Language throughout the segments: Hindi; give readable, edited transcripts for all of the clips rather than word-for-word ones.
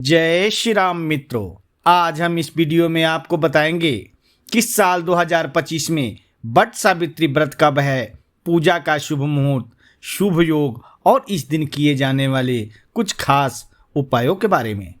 जय श्री राम मित्रों, आज हम इस वीडियो में आपको बताएंगे कि साल 2025 में वट सावित्री व्रत कब है, पूजा का शुभ मुहूर्त, शुभ योग और इस दिन किए जाने वाले कुछ खास उपायों के बारे में।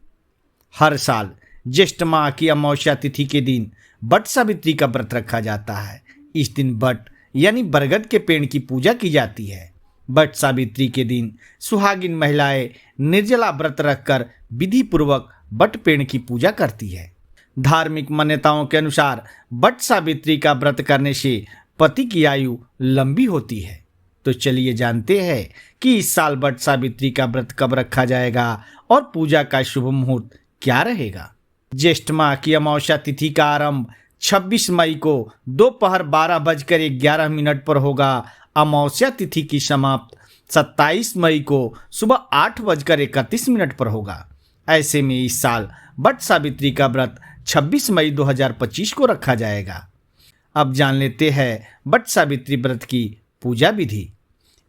हर साल ज्येष्ठ माह की अमावस्या तिथि के दिन वट सावित्री का व्रत रखा जाता है। इस दिन वट यानी बरगद के पेड़ की पूजा की जाती है। वट सावित्री के दिन सुहागिन महिलाएं निर्जला व्रत रखकर विधि पूर्वक वट पेड़ की पूजा करती है। धार्मिक मान्यताओं के अनुसार वट सावित्री का व्रत करने से पति की आयु लंबी होती है। तो चलिए जानते हैं कि इस साल वट सावित्री का व्रत कब रखा जाएगा और पूजा का शुभ मुहूर्त क्या रहेगा। ज्येष्ठ माह की अमावस्या तिथि का आरंभ 26 मई को दोपहर 12:11 पर होगा। अमावस्या तिथि की समाप्त 27 मई को सुबह 8:31 पर होगा। ऐसे में इस साल वट सावित्री का व्रत 26 मई 2025 को रखा जाएगा। अब जान लेते हैं वट सावित्री व्रत की पूजा विधि।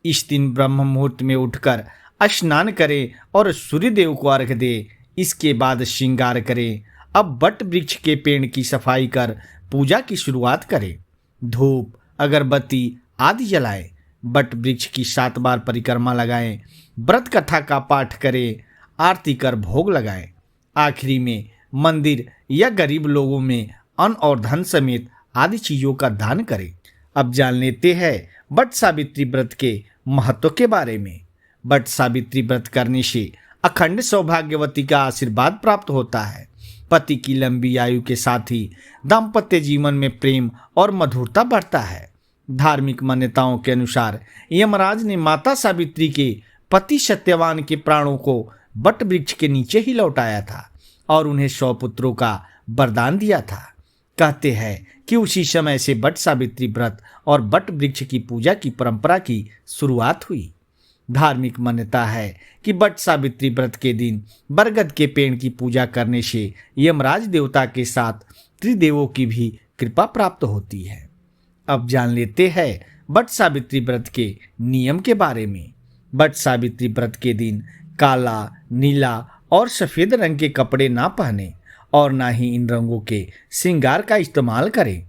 इस दिन ब्रह्म मुहूर्त में उठकर स्नान करें और सूर्यदेव को अर्घ्य दें। इसके बाद श्रृंगार करें। अब वट वृक्ष के पेड़ की सफाई कर पूजा की शुरुआत करें। धूप, अगरबत्ती आदि जलाएं। वट वृक्ष की 7 बार परिक्रमा लगाएं। व्रत कथा का पाठ करें। आरती कर भोग लगाएं। आखिरी में मंदिर या गरीब लोगों में अन्न और धन समेत आदि चीजों का दान करें। अब जान लेते हैं वट सावित्री व्रत के महत्व के बारे में। वट सावित्री व्रत करने से अखंड सौभाग्यवती का आशीर्वाद प्राप्त होता है। पति की लंबी आयु के साथ ही दाम्पत्य जीवन में प्रेम और मधुरता बढ़ता है। धार्मिक मान्यताओं के अनुसार यमराज ने माता सावित्री के पति सत्यवान के प्राणों को वट वृक्ष के नीचे ही लौटाया था और उन्हें 100 पुत्रों का वरदान दिया था। कहते हैं कि उसी समय से वट सावित्री व्रत और वट वृक्ष की पूजा की परंपरा की शुरुआत हुई। धार्मिक मान्यता है कि वट सावित्री व्रत के दिन बरगद के पेड़ की पूजा करने से यमराज देवता के साथ त्रिदेवों की भी कृपा प्राप्त होती है। अब जान लेते हैं वट सावित्री व्रत के नियम के बारे में। वट सावित्री व्रत के दिन काला, नीला और सफ़ेद रंग के कपड़े ना पहने और ना ही इन रंगों के श्रृंगार का इस्तेमाल करें।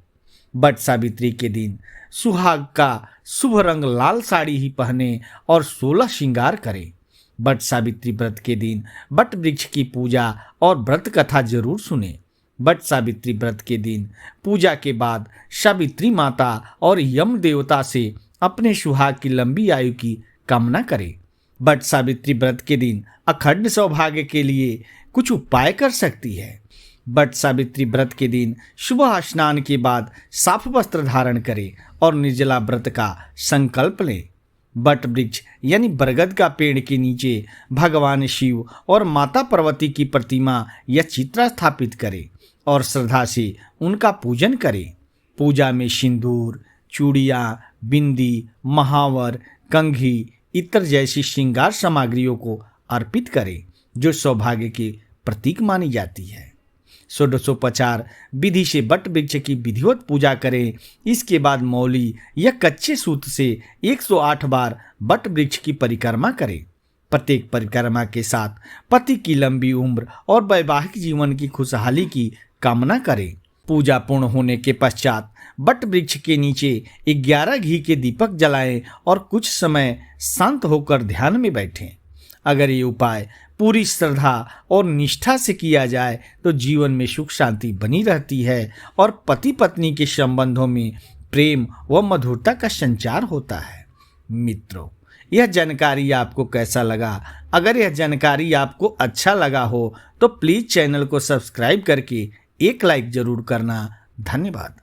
वट सावित्री के दिन सुहाग का शुभ रंग लाल साड़ी ही पहने और 16 श्रृंगार करें। वट सावित्री व्रत के दिन वट वृक्ष की पूजा और व्रत कथा जरूर सुने। वट सावित्री व्रत के दिन पूजा के बाद सावित्री माता और यम देवता से अपने सुहाग की लंबी आयु की कामना करें। वट सावित्री व्रत के दिन अखंड सौभाग्य के लिए कुछ उपाय कर सकती है। वट सावित्री व्रत के दिन सुबह स्नान के बाद साफ वस्त्र धारण करें और निर्जला व्रत का संकल्प लें। वट वृक्ष यानी बरगद का पेड़ के नीचे भगवान शिव और माता पार्वती की प्रतिमा या चित्र स्थापित करें और श्रद्धा से उनका पूजन करें। पूजा में सिंदूर, चूड़ियाँ, बिंदी, महावर, कंघी, इत्र जैसी श्रृंगार सामग्रियों को अर्पित करें जो सौभाग्य के प्रतीक मानी जाती है। षोडशोपचार विधि से वट वृक्ष की विधिवत पूजा करें। इसके बाद मौली या कच्चे सूत से 108 बार वट वृक्ष की परिक्रमा करें। प्रत्येक परिक्रमा के साथ पति की लंबी उम्र और वैवाहिक जीवन की खुशहाली की कामना करें। पूजा पूर्ण होने के पश्चात वट वृक्ष के नीचे 11 घी के दीपक जलाएं और कुछ समय शांत होकर ध्यान में बैठें। अगर ये उपाय पूरी श्रद्धा और निष्ठा से किया जाए तो जीवन में सुख शांति बनी रहती है और पति पत्नी के संबंधों में प्रेम व मधुरता का संचार होता है। मित्रों, यह जानकारी आपको कैसा लगा? अगर यह जानकारी आपको अच्छा लगा हो तो प्लीज़ चैनल को सब्सक्राइब करके एक लाइक जरूर करना। धन्यवाद।